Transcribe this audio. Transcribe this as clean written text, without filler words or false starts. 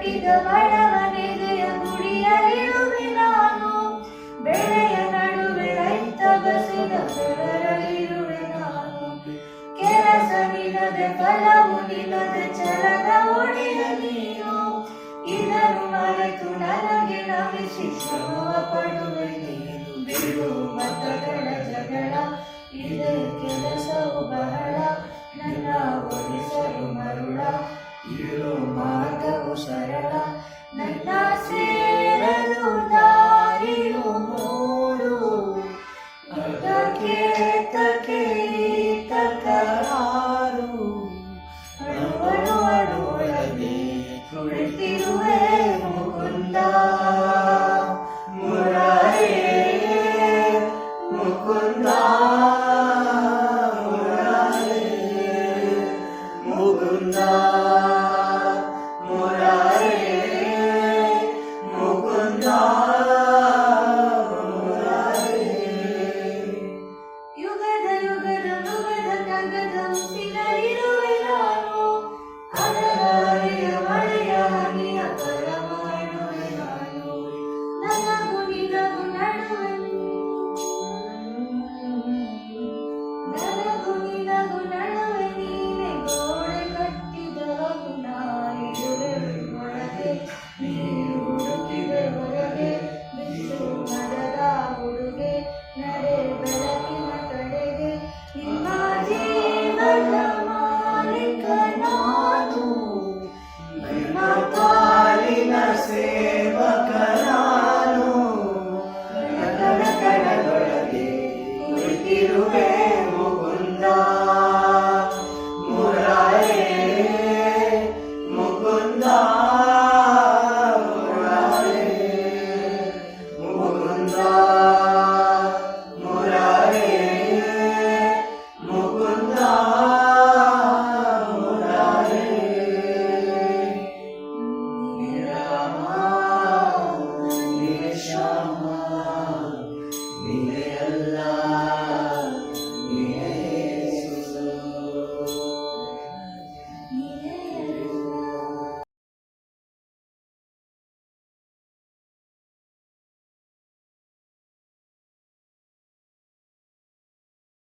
ಕಟ್ಟಿದ ಬಡವನೆದೆಯ ಗುಡಿಯಲ್ಲಿರುವೆ ನಾನು. ಬೆಳೆಯ ನಡುವೆ ರೈತ ಬಸಿದ ಬೆವರಲ್ಲಿರುವೆ ನಾನು. ಕೆಲಸವಿಲ್ಲದೆ ಫಲವು ನಿಲ್ಲದೆ ಛಲದ ಒಡೆಯ ನೀನು. ಇದನ್ನು ಮರೆತು ನನಗೆ ನಮಿಸಿ ಶ್ರಮವ ಪಡುವೆ ನೀನು. ಬಿಡು ಮತಗಳ ಜಗಳ ಇದೇ ಕೆಲಸವು ಬಹಳ. ನನ್ನ ಒಲಿಸಲು ಮರುಳ ಇರೋ ಮಾರ್ಗವು ಸರಳ. ನನ್ನ ಸೇರಲು ದಾರಿಯು ಮೂರು. ಅದಕ್ಕೆ ತಕ್ಕೆ ತಕರಾರು. ಅಣುವಣು ಅಣುವೊಳಗೆ ಕುಳಿತಿರುವೆ ಮುಕುಂದ ಮುರಾರೇ ಮುಕುಂದ.